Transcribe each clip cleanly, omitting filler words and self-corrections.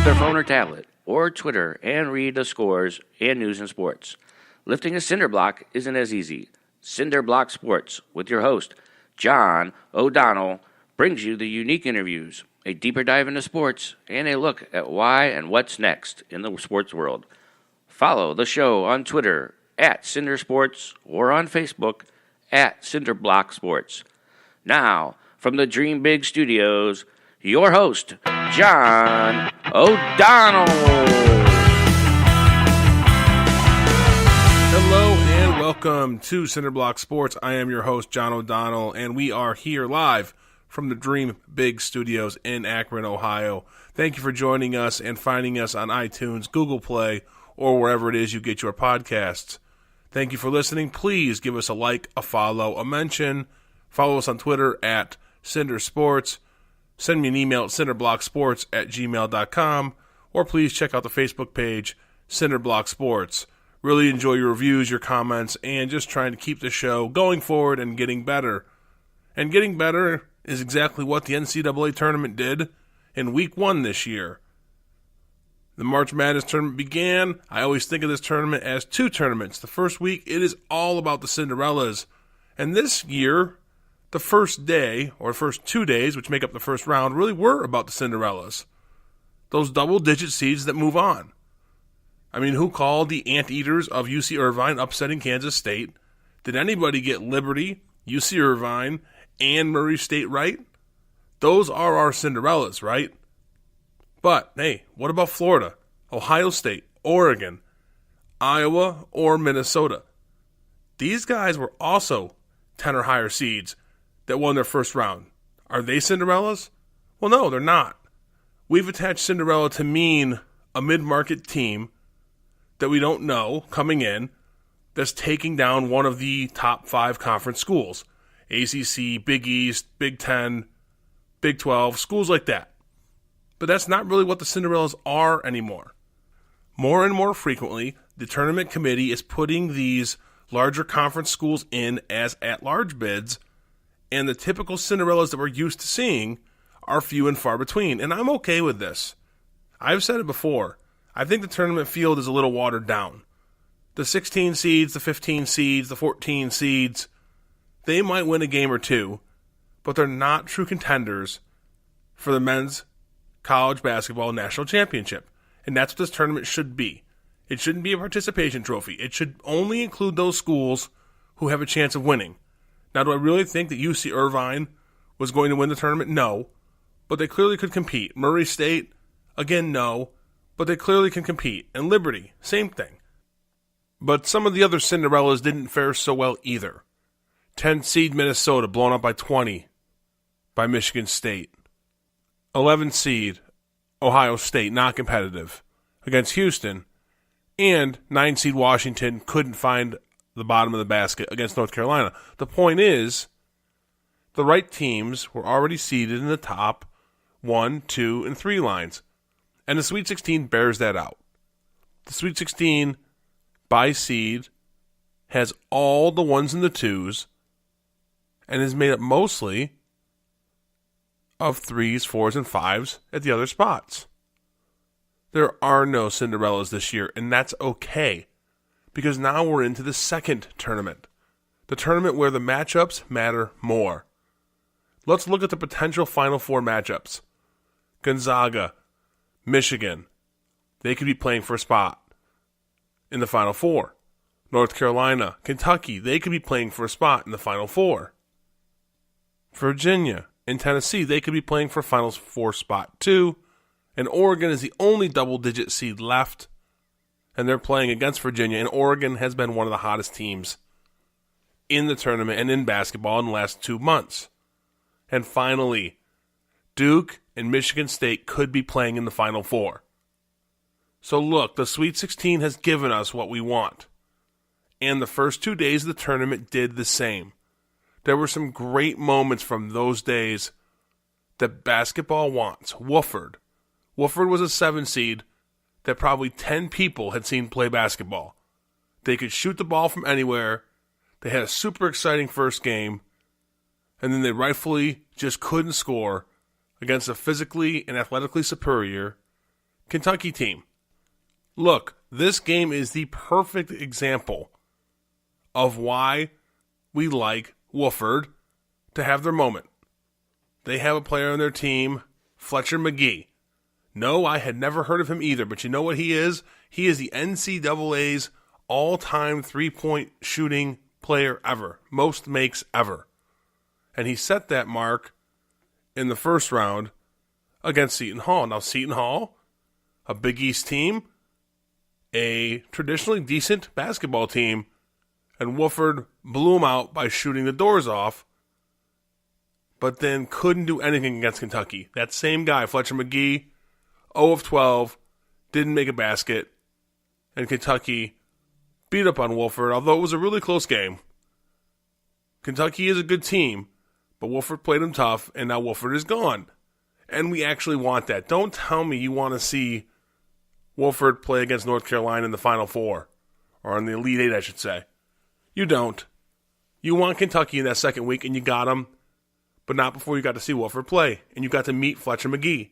up their phone or tablet, or Twitter, and read the scores and news and sports. Lifting a cinder block isn't as easy. Cinder Block Sports, with your host, John O'Donnell, brings you the unique interviews, a deeper dive into sports, and a look at why and what's next in the sports world. Follow the show on Twitter at Cinder Sports or on Facebook at Cinder Block Sports. Now, from the Dream Big Studios, your host, John O'Donnell. Hello and welcome to Cinder Block Sports. I am your host, John O'Donnell, and we are here live from the Dream Big Studios in Akron, Ohio. Thank you for joining us and finding us on iTunes, Google Play, or wherever it is you get your podcasts. Thank you for listening. Please give us a like, a follow, a mention. Follow us on Twitter at Cinder Sports. Send me an email at cinderblocksports@gmail.com, or please check out the Facebook page, Cinder Block Sports. Really enjoy your reviews, your comments, and just trying to keep the show going forward and getting better. And getting better is exactly what the NCAA Tournament did in Week 1 this year. The March Madness Tournament began. I always think of this tournament as two tournaments. The first week, it is all about the Cinderellas. And this year, the first day, or first 2 days, which make up the first round, really were about the Cinderellas. Those double-digit seeds that move on. I mean, who called the Anteaters of UC Irvine upsetting Kansas State? Did anybody get Liberty, UC Irvine, and Murray State right? Those are our Cinderellas, right? But, hey, what about Florida, Ohio State, Oregon, Iowa, or Minnesota? These guys were also 10 or higher seeds that won their first round. Are they Cinderellas? Well, no, they're not. We've attached Cinderella to mean a mid-market team that we don't know coming in that's taking down one of the top 5 conference schools. ACC, Big East, Big 10, Big 12, schools like that. But that's not really what the Cinderellas are anymore. More and more frequently, the tournament committee is putting these larger conference schools in as at-large bids, and the typical Cinderellas that we're used to seeing are few and far between. And I'm okay with this. I've said it before. I think the tournament field is a little watered down. The 16 seeds, the 15 seeds, the 14 seeds, they might win a game or two, but they're not true contenders for the men's college basketball national championship. And that's what this tournament should be. It shouldn't be a participation trophy. It should only include those schools who have a chance of winning. Now, do I really think that UC Irvine was going to win the tournament? No. But they clearly could compete. Murray State, again, no. But they clearly can compete. And Liberty, same thing. But some of the other Cinderellas didn't fare so well either. 10 seed Minnesota blown up by 20 by Michigan State. 11 seed Ohio State, not competitive, against Houston. And 9 seed Washington couldn't find the bottom of the basket against North Carolina. The point is, the right teams were already seeded in the top 1, 2, and 3 lines. And the Sweet 16 bears that out. The Sweet 16 by seed has all the 1s and the 2s and is made up mostly of 3s, 4s, and 5s at the other spots. There are no Cinderellas this year, and that's okay. Because now we're into the second tournament. The tournament where the matchups matter more. Let's look at the potential Final Four matchups. Gonzaga, Michigan. They could be playing for a spot in the Final Four. North Carolina, Kentucky. They could be playing for a spot in the Final Four. Virginia and Tennessee. They could be playing for a Final Four spot too. And Oregon is the only double-digit seed left. And they're playing against Virginia, and Oregon has been one of the hottest teams in the tournament and in basketball in the last 2 months. And finally, Duke and Michigan State could be playing in the Final Four. So look, the Sweet 16 has given us what we want. And the first 2 days of the tournament did the same. There were some great moments from those days that basketball wants. Wofford. Wofford was a 7 seed that probably 10 people had seen play basketball. They could shoot the ball from anywhere. They had a super exciting first game. And then they rightfully just couldn't score against a physically and athletically superior Kentucky team. Look, this game is the perfect example of why we like Wofford to have their moment. They have a player on their team, Fletcher McGee. No, I had never heard of him either, but you know what he is? He is the NCAA's all-time three-point shooting player ever. Most makes ever. And he set that mark in the first round against Seton Hall. Now, Seton Hall, a Big East team, a traditionally decent basketball team, and Wofford blew him out by shooting the doors off, but then couldn't do anything against Kentucky. That same guy, Fletcher McGee, 0 of 12, didn't make a basket, and Kentucky beat up on Wofford, although it was a really close game. Kentucky is a good team, but Wofford played them tough, and now Wofford is gone. And we actually want that. Don't tell me you want to see Wofford play against North Carolina in the Final Four, or in the Elite Eight, I should say. You don't. You want Kentucky in that second week, and you got them, but not before you got to see Wofford play, and you got to meet Fletcher McGee.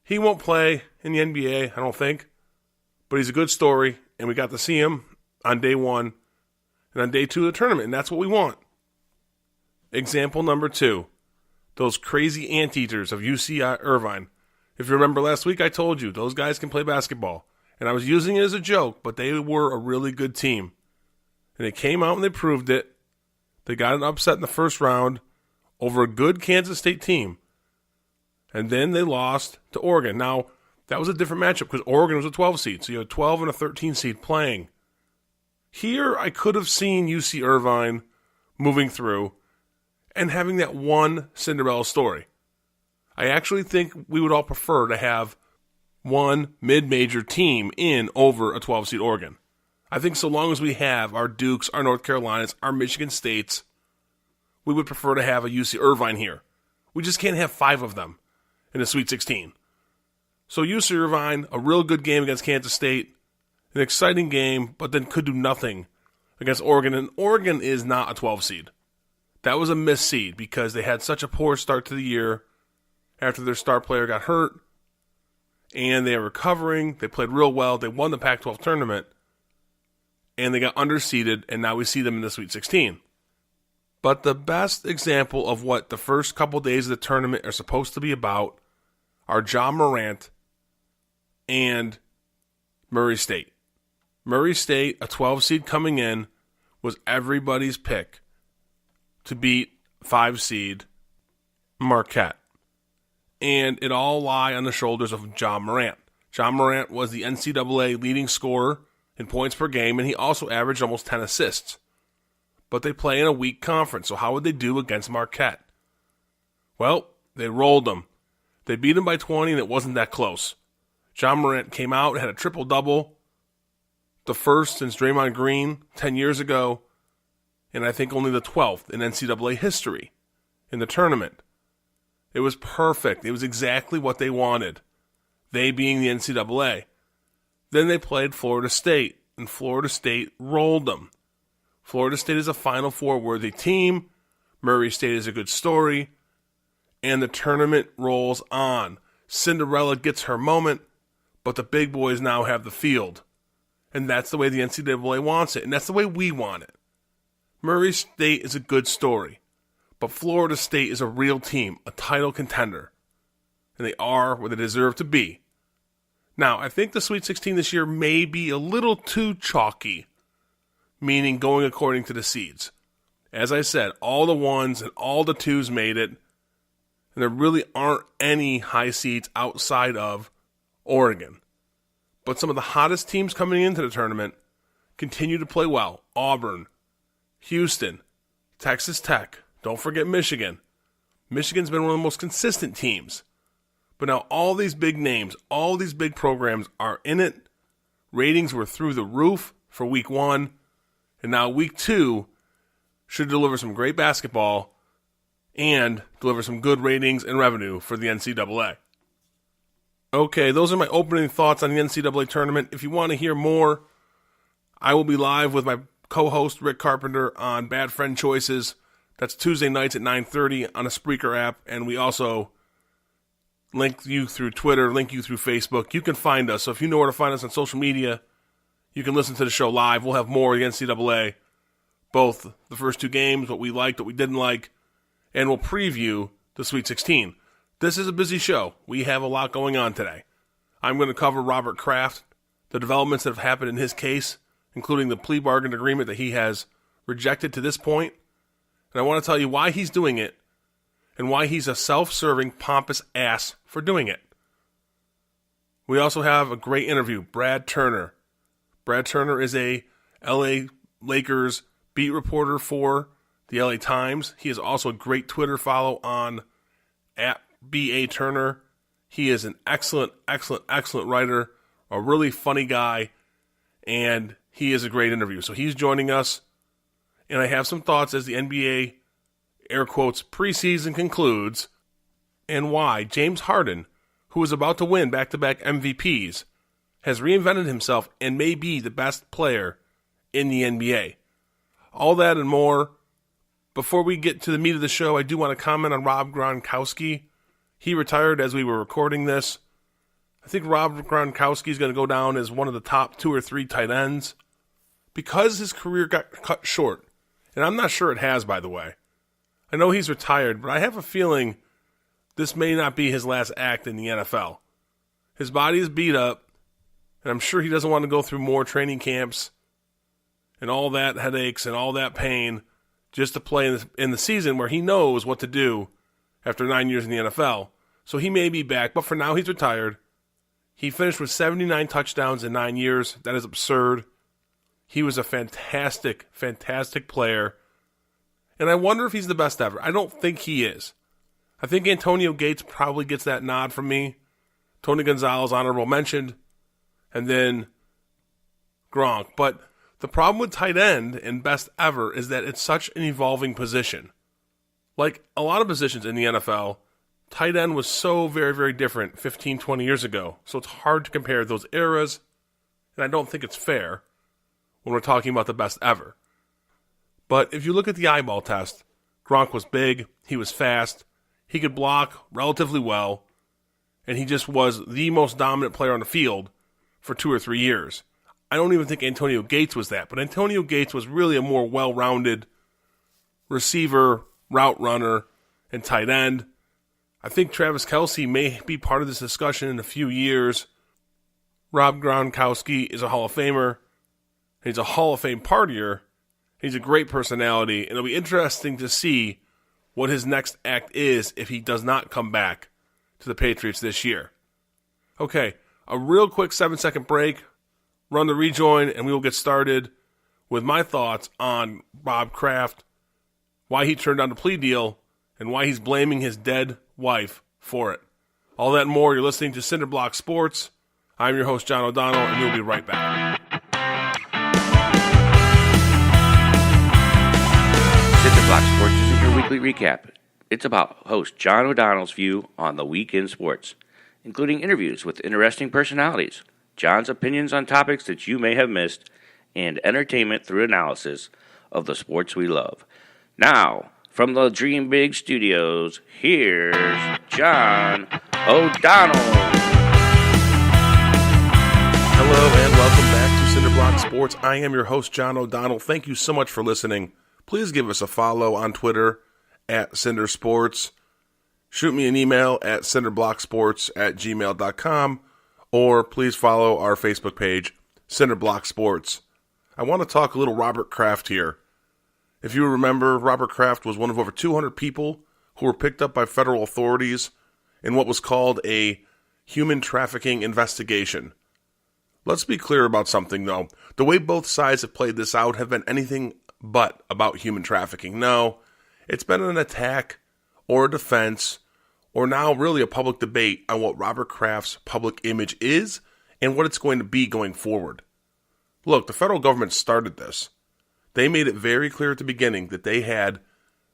He won't play in the NBA, I don't think, but he's a good story, and we got to see him on day one and on day two of the tournament, and that's what we want. Example number 2, those crazy anteaters of UC Irvine. If you remember last week, I told you those guys can play basketball, and I was using it as a joke, but they were a really good team. And they came out and they proved it. They got an upset in the first round over a good Kansas State team. And then they lost to Oregon. Now, that was a different matchup because Oregon was a 12 seed, so you had a 12 and a 13 seed playing. Here, I could have seen UC Irvine moving through and having that one Cinderella story. I actually think we would all prefer to have one mid-major team in over a 12-seed Oregon. I think so long as we have our Dukes, our North Carolinas, our Michigan States, we would prefer to have a UC Irvine here. We just can't have 5 of them in the Sweet 16. So UC Irvine, a real good game against Kansas State, an exciting game, but then could do nothing against Oregon. And Oregon is not a 12 seed. That was a missed seed because they had such a poor start to the year after their star player got hurt. And they are recovering. They played real well. They won the Pac-12 tournament. And they got underseeded, and now we see them in the Sweet 16. But the best example of what the first couple days of the tournament are supposed to be about are Ja Morant and Murray State. Murray State, a 12 seed coming in, was everybody's pick to beat 5 seed Marquette. And it all lie on the shoulders of Ja Morant. Ja Morant was the NCAA leading scorer in points per game, and he also averaged almost 10 assists. But they play in a weak conference, so how would they do against Marquette? Well, they rolled them. They beat them by 20, and it wasn't that close. Ja Morant came out and had a triple-double, the first since Draymond Green 10 years ago, and I think only the 12th in NCAA history in the tournament. It was perfect. It was exactly what they wanted, they being the NCAA. Then they played Florida State, and Florida State rolled them. Florida State is a Final Four worthy team. Murray State is a good story. And the tournament rolls on. Cinderella gets her moment, but the big boys now have the field. And that's the way the NCAA wants it, and that's the way we want it. Murray State is a good story, but Florida State is a real team, a title contender. And they are where they deserve to be. Now, I think the Sweet 16 this year may be a little too chalky, meaning going according to the seeds. As I said, all the 1s and all the 2s made it, and there really aren't any high seeds outside of Oregon. But some of the hottest teams coming into the tournament continue to play well. Auburn, Houston, Texas Tech, don't forget Michigan. Michigan's been one of the most consistent teams. But now all these big names, all these big programs are in it. Ratings were through the roof for week 1. And now week 2 should deliver some great basketball and deliver some good ratings and revenue for the NCAA. Okay, those are my opening thoughts on the NCAA tournament. If you want to hear more, I will be live with my co-host Rick Carpenter on Bad Friend Choices. That's Tuesday nights at 9:30 on a Spreaker app. And we also link you through Twitter, link you through Facebook. You can find us. So if you know where to find us on social media, you can listen to the show live. We'll have more of the NCAA, both the first two games, what we liked, what we didn't like, and we'll preview the Sweet 16. This is a busy show. We have a lot going on today. I'm going to cover Robert Kraft, the developments that have happened in his case, including the plea bargain agreement that he has rejected to this point. And I want to tell you why he's doing it and why he's a self-serving, pompous ass for doing it. We also have a great interview, Brad Turner. Brad Turner is a LA Lakers beat reporter for the LA Times. He is also a great Twitter follow on @BATurner. He is an excellent writer, a really funny guy, and he is a great interview. So he's joining us, and I have some thoughts as the NBA, air quotes, preseason concludes, and why James Harden, who is about to win back-to-back MVPs, has reinvented himself and may be the best player in the NBA. All that and more. Before we get to the meat of the show, I do want to comment on Rob Gronkowski. He retired as we were recording this. I think Rob Gronkowski is going to go down as one of the top 2 or 3 tight ends because his career got cut short. And I'm not sure it has, by the way. I know he's retired, but I have a feeling this may not be his last act in the NFL. His body is beat up, and I'm sure he doesn't want to go through more training camps and all that headaches and all that pain just to play in the season where he knows what to do after 9 years in the NFL. So he may be back, but for now he's retired. He finished with 79 touchdowns in 9 years. That is absurd. He was a fantastic player. And I wonder if he's the best ever. I don't think he is. I think Antonio Gates probably gets that nod from me. Tony Gonzalez, honorable mentioned. And then Gronk. But the problem with tight end and best ever is that it's such an evolving position. Like a lot of positions in the NFL, tight end was so very, very different 15, 20 years ago. So it's hard to compare those eras. And I don't think it's fair when we're talking about the best ever. But if you look at the eyeball test, Gronk was big, he was fast, he could block relatively well, and he just was the most dominant player on the field for 2 or 3 years. I don't even think Antonio Gates was that, but Antonio Gates was really a more well-rounded receiver, route runner, and tight end. I think Travis Kelce may be part of this discussion in a few years. Rob Gronkowski is a Hall of Famer. He's a Hall of Fame partier. He's a great personality, and it'll be interesting to see what his next act is if he does not come back to the Patriots this year. Okay, a real quick 7-second break. Run the rejoin, and we will get started with my thoughts on Bob Kraft, why he turned down the plea deal, and why he's blaming his dead wife for it. All that and more, you're listening to Cinderblock Sports. I'm your host, John O'Donnell, and we'll be right back. Cinderblock Sports isn't your weekly recap. It's about host John O'Donnell's view on the week in sports, including interviews with interesting personalities, John's opinions on topics that you may have missed, and entertainment through analysis of the sports we love. Now, from the Dream Big Studios, here's John O'Donnell. Hello and welcome back to Cinderblock Sports. I am your host, John O'Donnell. Thank you so much for listening. Please give us a follow on Twitter at CinderSports. Shoot me an email at cinderblocksports@gmail.com, or please follow our Facebook page, Cinderblock Sports. I want to talk a little Robert Kraft here. If you remember, Robert Kraft was one of over 200 people who were picked up by federal authorities in what was called a human trafficking investigation. Let's be clear about something, though. The way both sides have played this out have been anything but about human trafficking. No, it's been an attack or a defense or now really a public debate on what Robert Kraft's public image is and what it's going to be going forward. Look, the federal government started this. They made it very clear at the beginning that they had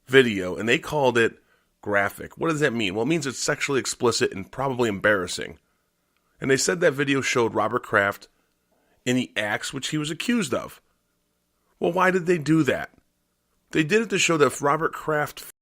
video, and they called it graphic. What does that mean? Well, it means it's sexually explicit and probably embarrassing. And they said that video showed Robert Kraft in the acts which he was accused of. Well, why did they do that? They did it to show that if Robert Kraft